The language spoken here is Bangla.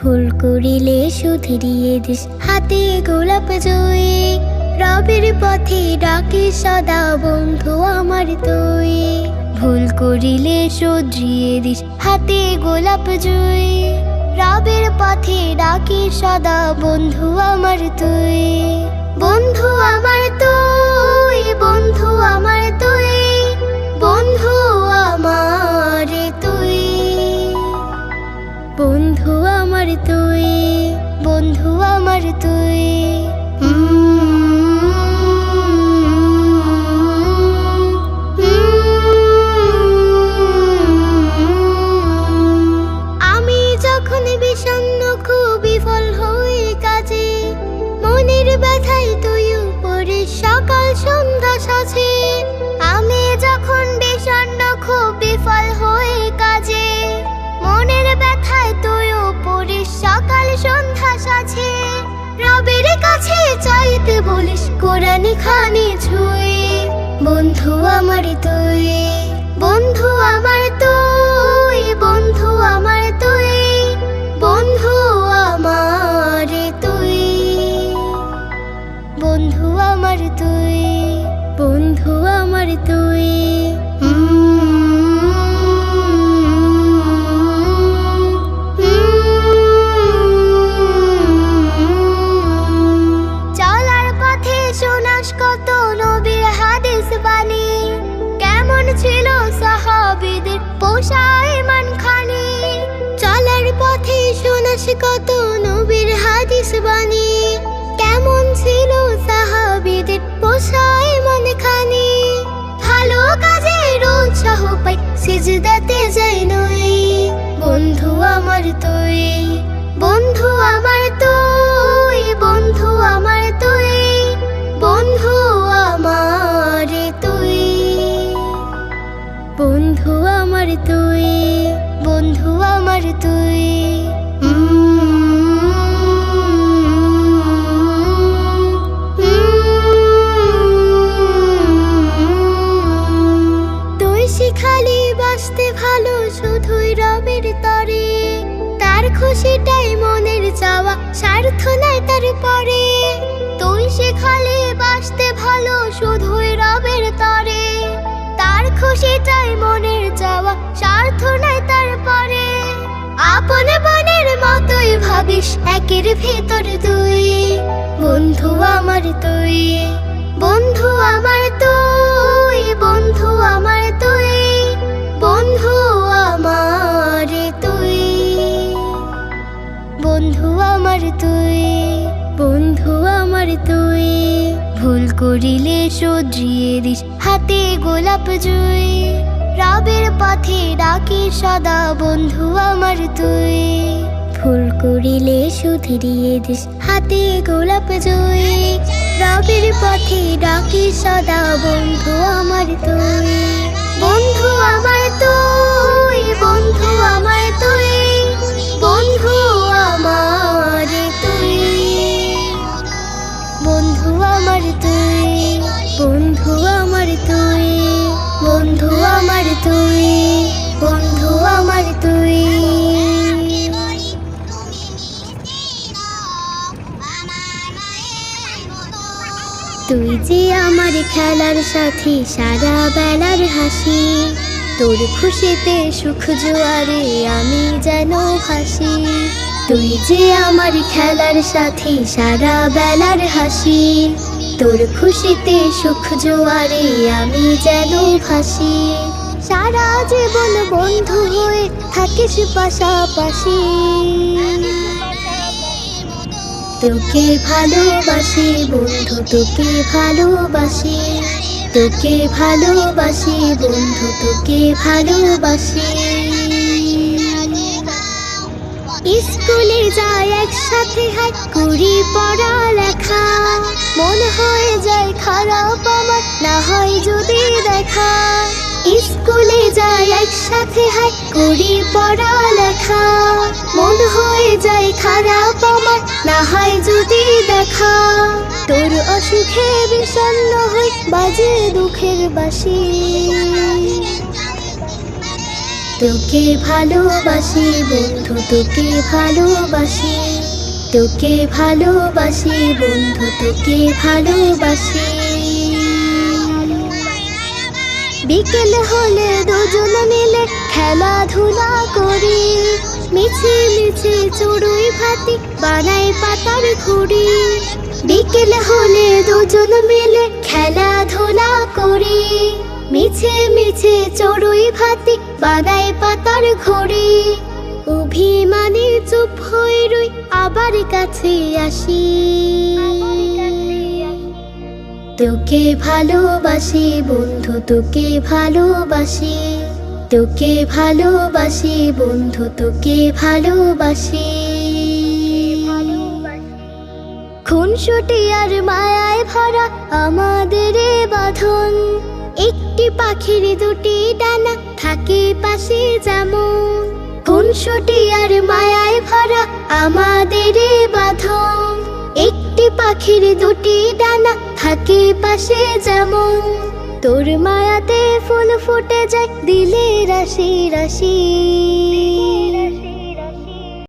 ভুল করিলে শুধরিয়ে দিস, হাতে গোলাপ জয়ী। রবের পথে ডাকি সদা বন্ধু আমার তুই। ভুল করিলে শুধরিয়ে দিস, হাতে গোলাপ জয়ী। রবের পথে ডাকি সদা বন্ধু আমার তুই। বন্ধু আমার তুই, বন্ধু আমার তুই, বন্ধু আমার তুই, বন্ধু আমার তুই, বন্ধু আমার তুই। আমি যখন বিষণ্ণ খুব বিফল হই কাজে, মনের ব্যথায় তুই উপরে সকাল সন্ধ্যা সাজে। আমি যখন বিষণ্ণ খুব বিফল হই কাজে, মনের ব্যথায় তুই উপরে সকাল সন্ধ্যা সাজে। রবের কাছে চাইতে বলিস কোরআন খানি ছুঁয়ে। বন্ধু আমার তুই, বন্ধু আমার তুই, বন্ধু আমার তুই, বন্ধু আমার তুই, বন্ধু আমার তুই, বন্ধু আমার তুই। চলার পথে শোনাস কত নবীর হাদিস বাণী, কেমন ছিল সাহাবীদের পোষা ঈমান খানি। চলার পথে শোনাস কত নবীর হাদিস বাণী, কেমন ছিল সাহাবীদের পোষা ঈমান খানি। ভালো কাজের উৎসাহ পাই সিজদাতে যাই নই। বন্ধু আমার তুই, বন্ধু আমার তুই, বন্ধু আমার তুই, বন্ধু আমার তুই, বন্ধু আমার তুই, বন্ধু আমার তুই। তুই শিখালি বাঁচতে ভালো শুধুই রবের তরে, তার খুশিটাই মনের চাওয়া, স্বার্থ নাই তার পরে। তুই শিখালি বাঁচতে ভালো শুধুই রবের তরে, তার খুশিটাই মনের চাওয়া, স্বার্থ নাই তার পরে। আপন বোনের মতোই ভাবিস একের ভিতর দুই। বন্ধু আমার তুই, বন্ধু আমার তুই, বন্ধু আমার তুই, বন্ধু আমার তুই, বন্ধু আমার তুই, বন্ধু আমার তুই। ভুল করিলে শুধরিয়ে দিস, হাতে গোলাপ জয়ী। রবের পথে ডাকি সদা বন্ধু আমার তুই। ভুল করিলে শুধরিয়ে দিস, হাতে গোলাপ জয়ী। রবের পথে ডাকি সদা বন্ধু আমার তুই। বন্ধু আমার তুই, বন্ধু আমার তুই, বন্ধু আমার তুই, বন্ধু আমার তুই, বন্ধু আমার তুই, বন্ধু আমার তুই, বন্ধু আমার তুই। তুই যে আমার খেলার সাথী, সারা বেলার হাসি। তোর খুশিতে সুখ জোয়ারে আমি যেন ভাসি। তুই যে আমার খেলার সাথী, সারা বেলার হাসি। তোর খুশিতে সুখ জোয়ারে আমি যেন ভাসি। সারা জীবন বন্ধু হয়ে থাকিস পাশাপাশি। তোকে ভালোবাসি বন্ধু, তোকে ভালোবাসি, তোকে ভালোবাসি বন্ধু, তোকে ভালোবাসি। স্কুলে যাই একসাথে, হাই করি পড়ালেখা। মন হয়ে যায় খারাপ আমার, না হয় যদি দেখা। স্কুলে যাই একসাথে, হাই করি পড়ালেখা। মন হয়ে যায় খারাপ আমার, না হয় যদি দেখা। তোর অসুখে বিষণ্ণ হই, বাজে দুঃখের বাঁশি। তোকে ভালোবাসি বন্ধু, তোকে ভালোবাসি, তোকে ভালোবাসি বন্ধু, তোকে ভালোবাসি। বিকেল হলে দুজন মিলে খেলাধুলা করি, মিছে মিছে চড়ুই ভাতি বানাই পাতার ঘুড়ি। বিকেল হলে দুজন মিলে খেলাধুলা করি, মিছে মিছে চড়ুই ভাতি বানাই পাতার ঘুড়ি। অভিমানে চুপ হয়ে রই, আবার কাছে আসি। তোকে ভালোবাসি বন্ধু, তোকে ভালোবাসি, তোকে ভালোবাসি বন্ধু, তোকে ভালোবাসি। খুনসুটি আর মায়ায় ভরা আমাদের এ বাঁধন, একটি পাখির দুটি ডানা থাকে পাশে যেমন। খুনসুটি আর মায়ায় ভরা আমাদের এ বাঁধন, একটি পাখির দুটি ডানা থাকে পাশে যেমন। তোর মায়াতে ফুল ফুটে যায় দিলে রাশি রাশি।